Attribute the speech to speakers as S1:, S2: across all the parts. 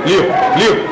S1: Leo.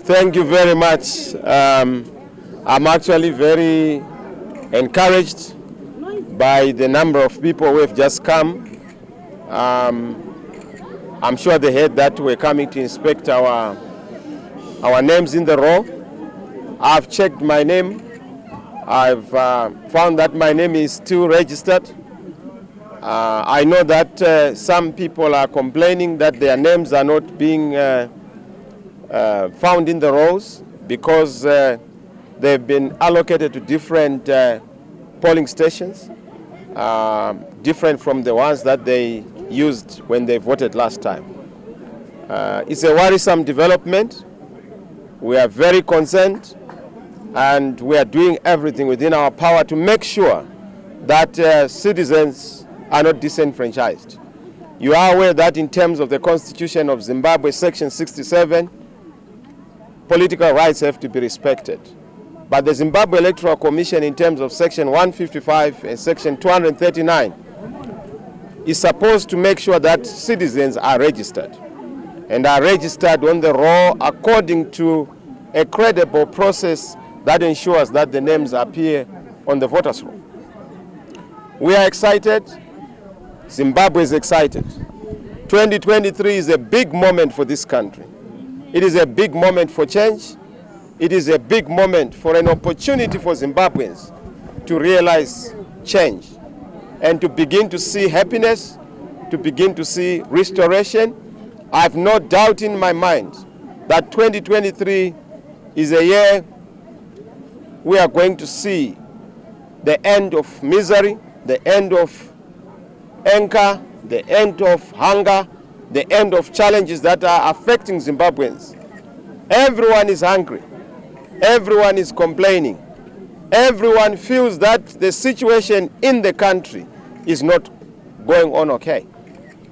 S1: Thank you very much. I'm actually very encouraged by the number of people who have just come. I'm sure they heard that we're coming to inspect our names in the roll. I've checked my name. I've found that my name is still registered. I know that some people are complaining that their names are not being found in the rolls because they've been allocated to different polling stations, different from the ones that they used when they voted last time. It's a worrisome development. We are very concerned, and we are doing everything within our power to make sure that citizens are not disenfranchised. You are aware that in terms of the Constitution of Zimbabwe, Section 67, political rights have to be respected. But the Zimbabwe Electoral Commission, in terms of Section 155 and Section 239, is supposed to make sure that citizens are registered and are registered on the roll according to a credible process that ensures that the names appear on the voters' roll. We are excited. Zimbabwe is excited. 2023 is a big moment for this country. It is a big moment for change. It is a big moment for an opportunity for Zimbabweans to realize change and to begin to see happiness, to begin to see restoration. I have no doubt in my mind that 2023 is a year we are going to see the end of misery, the end of anger, the end of hunger, the end of challenges that are affecting Zimbabweans. Everyone is hungry. Everyone is complaining. Everyone feels that the situation in the country is not going on okay.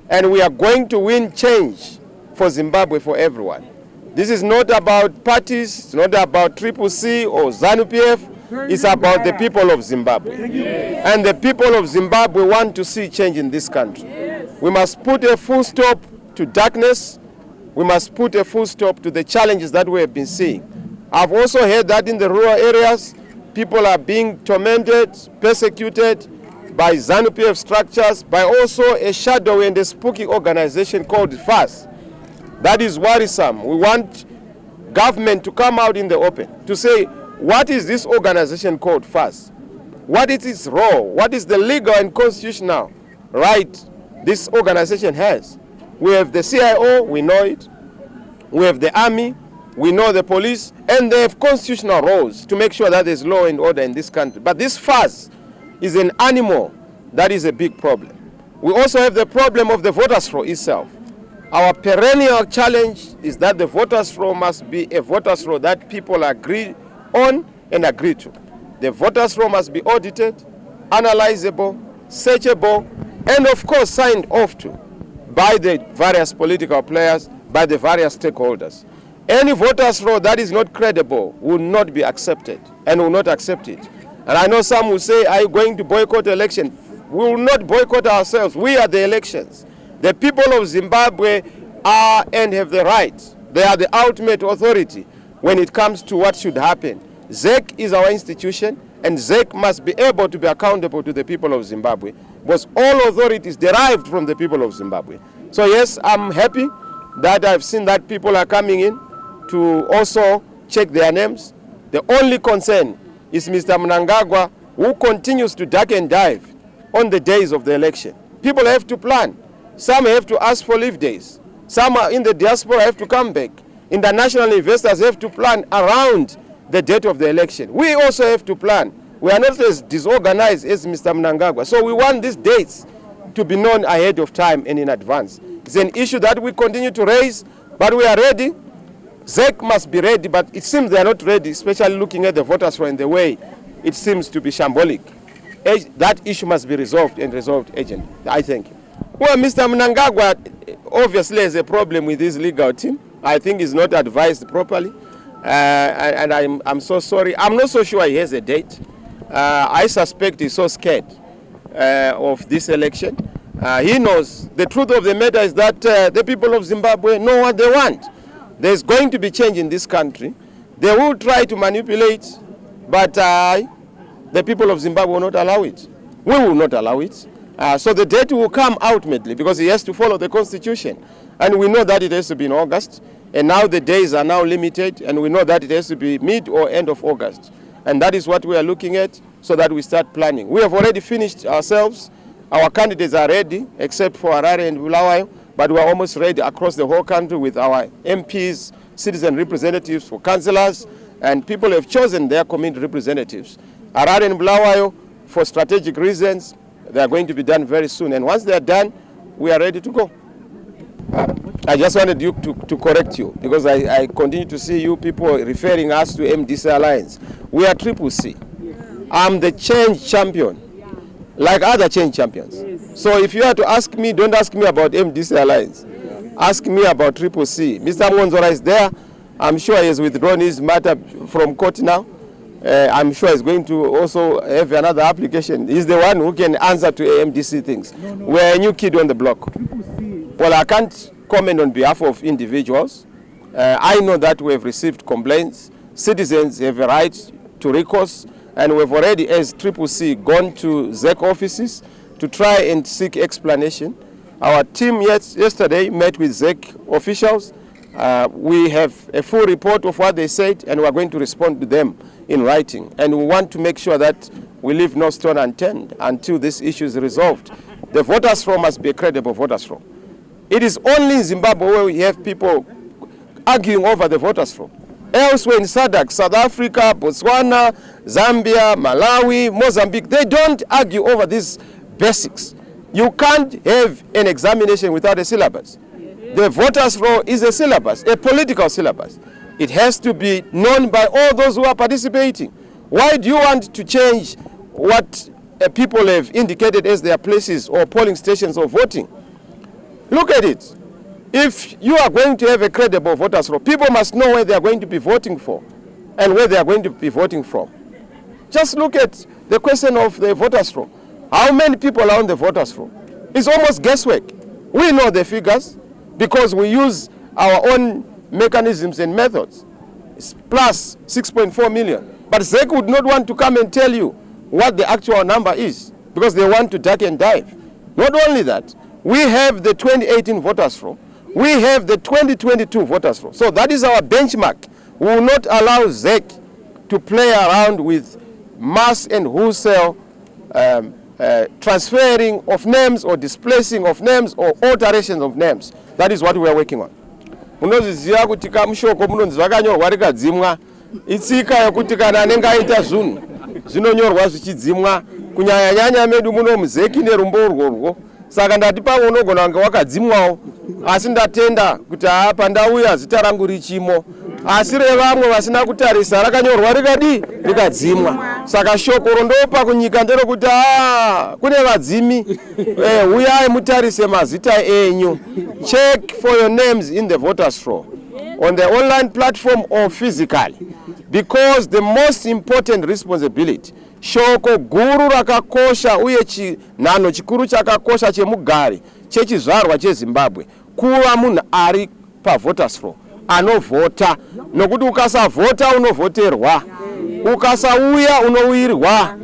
S1: And we are going to win change for Zimbabwe, for everyone. This is not about parties, it's not about CCC or ZANU-PF, it's about the people of Zimbabwe. And the people of Zimbabwe want to see change in this country. We must put a full stop to darkness. We must put a full stop to the challenges that we have been seeing. I've also heard that in the rural areas, people are being tormented, persecuted by ZANU-PF structures, by also a shadowy and a spooky organization called FAS. That is worrisome. We want government to come out in the open to say, what is this organization called FAS? What is its role? What is the legal and constitutional right this organization has? We have the CIO, we know it. We have the army, we know the police, and they have constitutional roles to make sure that there's law and order in this country. But this FAS is an animal that is a big problem. We also have the problem of the voters' roll itself. Our perennial challenge is that the voters' roll must be a voters' roll that people agree on and agree to. The voters' roll must be audited, analyzable, searchable, and of course signed off to by the various political players, by the various stakeholders. Any voters' roll that is not credible will not be accepted and will not accept it. And I know some will say, are you going to boycott election? We will not boycott ourselves. We are the elections. The people of Zimbabwe are and have the right. They are the ultimate authority when it comes to what should happen. ZEC is our institution, and ZEC must be able to be accountable to the people of Zimbabwe, because all authority is derived from the people of Zimbabwe. So yes, I'm happy that I've seen that people are coming in to also check their names. The only concern is Mr. Mnangagwa, who continues to duck and dive on the days of the election. People have to plan. Some have to ask for leave days. Some are in the diaspora have to come back. International investors have to plan around the date of the election. We also have to plan. We are not as disorganized as Mr. Mnangagwa. So we want these dates to be known ahead of time and in advance. It's an issue that we continue to raise, but we are ready. ZEC must be ready, but it seems they are not ready, especially looking at the voters roll and the way it seems to be shambolic. That issue must be resolved and resolved urgently. I thank you. Well, Mr. Mnangagwa obviously has a problem with his legal team. I think he's not advised properly, and I'm so sorry. I'm not so sure he has a date. I suspect he's so scared of this election. He knows the truth of the matter is that the people of Zimbabwe know what they want. There's going to be change in this country. They will try to manipulate, but the people of Zimbabwe will not allow it. We will not allow it. So the date will come ultimately because he has to follow the constitution. And we know that it has to be in August. And now the days are now limited, and we know that it has to be mid or end of August. And that is what we are looking at so that we start planning. We have already finished ourselves. Our candidates are ready, except for Harare and Bulawayo, but we are almost ready across the whole country with our MPs, citizen representatives for councillors, and people have chosen their community representatives. Harare and Bulawayo, for strategic reasons, they are going to be done very soon. And once they are done, we are ready to go. I just wanted you to correct you, because I continue to see you people referring us to MDC Alliance. We are Triple C. I'm the change champion, like other change champions. So if you are to ask me, don't ask me about MDC Alliance. Ask me about Triple C. Mr. Monzora is there. I'm sure he has withdrawn his matter from court now. I'm sure he's going to also have another application. He's the one who can answer to AMDC things. We're a new kid on the block. Well, I can't comment on behalf of individuals. I know that we have received complaints. Citizens have a right to recourse, and we've already, as Triple C, gone to ZEC offices to try and seek explanation. Our team yesterday met with ZEC officials. We have a full report of what they said, and we're going to respond to them in writing. And we want to make sure that we leave no stone unturned until this issue is resolved. The voters' roll must be a credible voters' roll. It is only in Zimbabwe where we have people arguing over the voters' roll. Elsewhere in SADC, South Africa, Botswana, Zambia, Malawi, Mozambique, they don't argue over these basics. You can't have an examination without a syllabus. The voters' roll is a syllabus, a political syllabus. It has to be known by all those who are participating. Why do you want to change what people have indicated as their places or polling stations of voting? Look at it. If you are going to have a credible voters roll, people must know where they are going to be voting for and where they are going to be voting from. Just look at the question of the voters roll. How many people are on the voters roll? It's almost guesswork. We know the figures because we use our own mechanisms and methods. It's plus 6.4 million. But ZEC would not want to come and tell you what the actual number is because they want to duck and dive. Not only that, we have the 2018 voters roll. We have the 2022 voters roll. So that is our benchmark. We will not allow ZEC to play around with mass and wholesale transferring of names or displacing of names or alterations of names. That is what we are working on. Munoziziva kuti kamushoko munonzi vakanyorwa rikadzimwa itsika yokuti kana anenge aita zvinhu zvinonyorwa zvichidzimwa kunyanya nyanya medu muno muzeki nerumbo urworwo. Saka ndati pamwe unogona kunge wakadzimwawo asi ndatenda kuti pandauya zita rangu richimo, asi revamwe vasina kutarisa rakanyorwa rikadzimwa. Saka shoko rondopa kunyika nderokuti kune vadzimi, uyai mutarise mazita enyu. Check for your names in the voters roll on the online platform or physically, because the most important responsibility, shoko guru rakakosha uye chinhano chikuru chakakosha chemugari chechizvarwa cheZimbabwe kuva munhu ari pavoters roll anovhota, nokuti ukasavhota unovhoterwa, ukasauya unouirwa,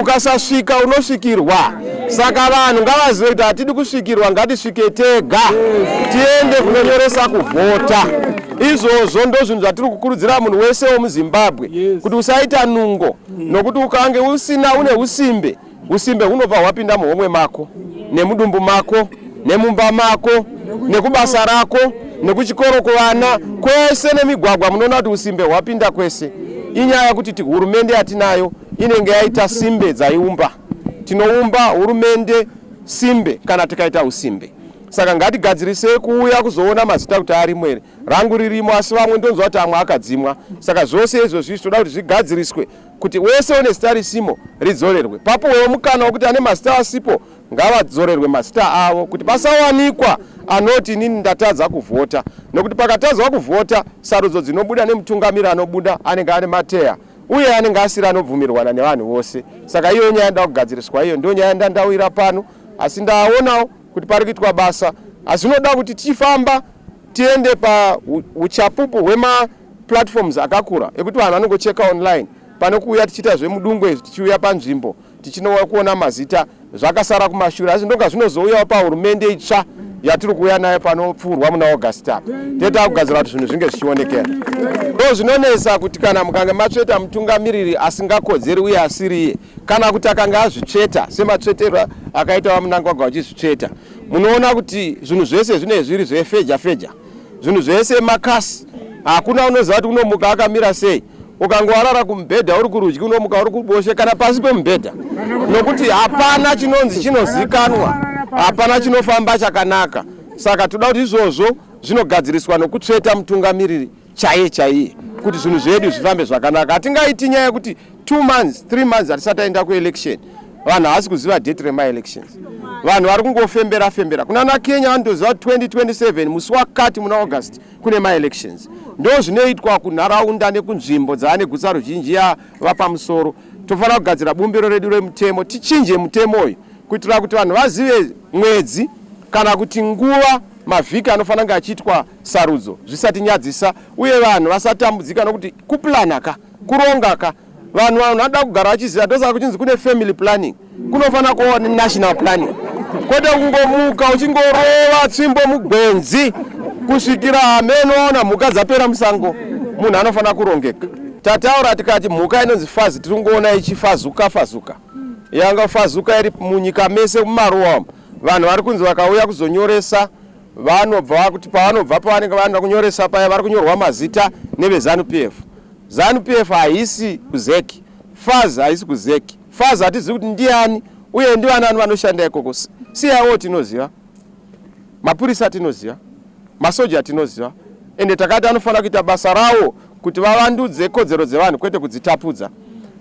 S1: ukasasvika unosvikirwa. Saka vanhu ngavazive kuti hatidi kusvikirwa, ngatisvike tega tiende kunonyoresa kuvhota. Izvozvo ndozvinhu zvatiri kukurudzira munhu wese wemuZimbabwe kuti usaita nungo, nokuti ukange une usimbe, usimbe hunobva hwapinda muhomwe mako nemudumbu mako nemumba mako nekubasa rako nekuchikoro kuvana kwese nemigwagwa. Munoona kuti usimbe hwapinda kwese. Inyaya kuti hurumende yatinayo inenge yaita simbe dzaiumba. Tinoumba hurumende simbe kana tikaita usimbe. Saka ngatigadzirise kuuya kuzoona mazita kuti arimo here. Rangu ririmo asi vamwe ndonzwa kuti amwe akadzimwa. Saka zvose izvozvi zvinoda kuti zvigadziriswe kuti wese une zita risimo ridzorerwe. Papowo mukana wekuti ane mazita asipo ngavadzorerwe mazita avo kuti pasawanikwa anoti inini ndatadza kuvhota. Nokuti pakatadzwa kuvhota sarudzo dzinobuda nemutungamiri anobuda anenge ane mateya uye anenge asiri anobvumirwana nevanhu vose. Saka iyo nyaya inoda kugadziriswa, iyo ndio nyaya ndandawira pano. Asi ndaonawo kuti pari kuitwa basa, asi zvinoda kuti tichifamba tiende pa uchapupu hwema platforms akakura ekuti vanhu vanongocheka online pano kuuya tichita zvemudungwe tichiuya panzvimbo tichinowa kuona mazita zvakasara kumashure. Asi ndonga zvinozouyawo pahurumende itsva yatiri kuuya nayo panopfurwa muna August apa. Teta kugadzira kuti zvinhu zvinge zvichionekera. Ndo zvinonesa kuti kana mukange matsveta mutungamiriri asingakodzeri uye asiriye, kana kuti akanga azvitsveta sematsvetero akaita Mnangagwa achizvitsveta, munoona kuti zvinhu zvese zvine zviri zvefeja feja, zvinhu zvese makasi. Hakuna unoziva kuti unomuka akamira sei. Ukangowarara kumubhedha uri kurudyi unomuka uri kuruboshwe kana pasi pemubhedha, nokuti hapana chinonzi chinozikanwa, hapana chinofamba chakanaka. Saka toda kuti izvozvo zvinogadziriswa nokutsveta mutungamiriri chaiye kuti zvinhu zvedu zvifambe zvakanaka. Hatingaiti nyaya yekuti 2 months 3 months hatisati taenda kuelection vanhu havasi kuziva date rema-elections. Vanhu vari kungofembera. Kuna Kenya vanotoziva 2027 musi wakati muna August kune ma-elections. Ndo zvinoitwa kunharaunda nekunzvimbo dzaane gutsa ruzhinji yava pamusoro. Tofanira kugadzira bumbiro redu remutemo, tichinje mutemo uyu kuitira kuti vanhu vazive mwedzi kana kuti nguva mavhiki anofanira kunge achiitwa sarudzo zvisati nyadzisa, uye vanhu vasatambudzika nokuti kuplanaka kurongaka. Vanhu vanoda kugara vachiziva, ndosaka kuchinzi kune family planning, kunofanira kuva national planning. Kwete kungomuka uchingorova tsvimbo mugwenzi kusvikira amenoona mhuka dzapera musango. Munhu anofanira kurongeka. Tataura tikati mhuka inonzi fazi tiri kungoona ichifazuka yanga fazuka iri munyika mese mumaruwa. Vanhu vari kunzi vakauya kuzonyoresa vanobva kuti pavanobva pavanenge vanoda kunyoresa paya vari kunyorwa mazita neveZANU-PF. ZANU-PF haisi kuzeki, fazi haisi kuzeki. Fazi hatizivi kuti ndiani uye ndivanani vanoshanda ikoko. CIO tinoziva, mapurisa tinoziva, masoja tinoziva, ende takati anofanira kuita basa rawo kuti vavandudze kodzero dzevanhu kwete kudzitapudza.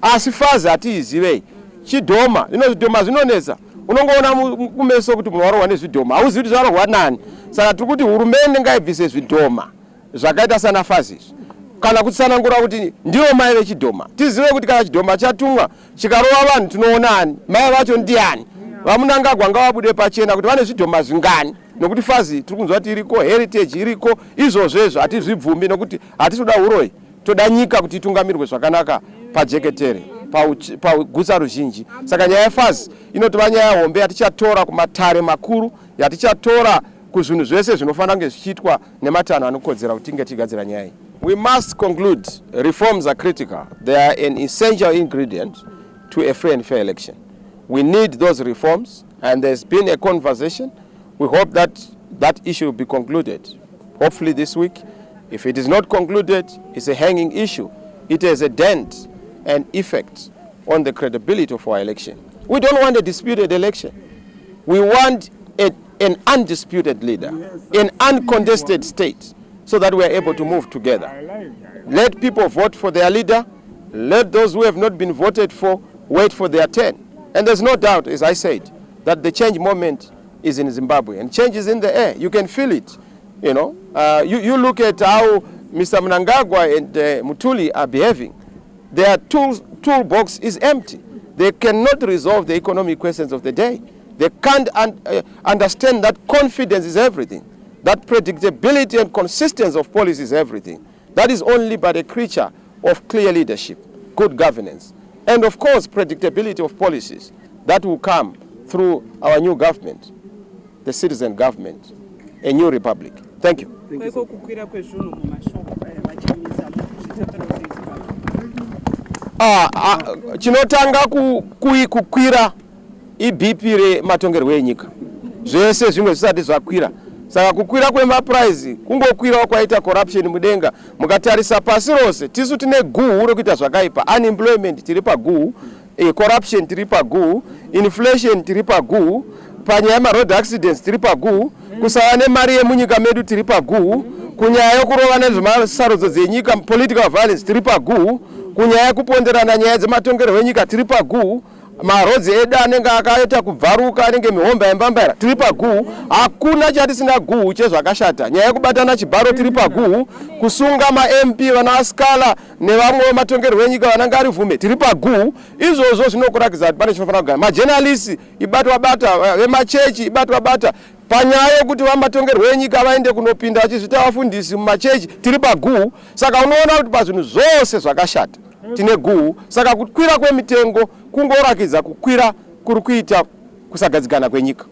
S1: Asi fazi hatiizivei. Chidhoma, zvidhoma zvinonesa. Unongoona kumeso kuti munhu warohwa nezvidhoma, hauzivi kuti zvarohwa nani. Saka tiri kuti hurumende ngaibvise zvidhoma zvakaita sana fazi izvi, kana kutsanangura kuti ndivo mai vechidhoma. Tizive kuti kana chidhoma chatumwa chikarova vanhu tinoonani, mai vacho ndiani. VaMnangagwa ngavabude pachena kuti vane zvidhoma zvingani, nokuti fazi tiri kunzwa kuti iriko, heritage iriko. Izvozvo hatizvibvumi nokuti hatitoda uroyi, toda nyika kuti itungamirwe zvakanaka pajeketere, pagutsa ruzhinji. Saka nyaya yefazi inotova nyaya hombe yatichatora kumatare makuru, yatichatora kuzvinhu zvese zvinofanira kunge zvichiitwa nematanho anokodzera kuti tinge tigadzira nyaya iyi. We must conclude reforms are critical. They are an essential ingredient to a free and fair election. We need those reforms, and there's been a conversation. We hope that that issue will be concluded, hopefully this week. If it is not concluded, it's a hanging issue. It has a dent and effect on the credibility of our election. We don't want a disputed election. We want an undisputed leader, an uncontested state, so that we are able to move together. Let people vote for their leader. Let those who have not been voted for wait for their turn. And there's no doubt, as I said, that the change moment is in Zimbabwe, and change is in the air. You can feel it. You know, you look at how Mr. Mnangagwa and Mutuli are behaving. Their toolbox is empty. They cannot resolve the economic questions of the day. They can't understand that confidence is everything, that predictability and consistency of policy is everything. That is only but a creature of clear leadership, good governance, and of course predictability of policies that will come through our new government, the citizen government, a new republic. Thank you. Chinotanga kukwira iBP re matongerwo enyika. Zvese zvimwe zvisati zvakwira. Saka kukwira kwemaprice kungokwira kwaita corruption mudenga. Mukatarisa pasi rose tisu tine guhu rekuita zvakaipa. Unemployment tiri paguhu, corruption tiri paguhu, inflation tiri paguhu, panyaya yemaroad accidents tiri paguu, kusava nemari yemunyika medu tiri paguu, kunyaya yokurova nezvemasarudzo dzenyika political violence tiri paguu, kunyaya yekuponderana nyaya dzematongerwo enyika tiri paguu, marodzi edu anenge akaita kubvaruka, anenge mihomba yembambaira tiri paguu. Hakuna chatisina guu chezvakashata. Nyaya yekubatana chibharo tiri paguu, kusunga ma-MP vanaskala nevamwe matongerwo enyika vananga ari vhume tiri paguu. Izvozvo zvinokurakidza kuti pane chinofanira kugara. Majournalists ibatwa-bata, vemachechi ibatwa-bata, panyaya yokuti vamatongerwo enyika vaende kunopinda vachizvita vafundisi mumachechi tiri paguu. Saka unoona kuti pazvinhu zvose zvakashata tine guu. Saka kukwira kwemitengo kungorakidza kukwira kuri kuita kusagadzikana kwenyika.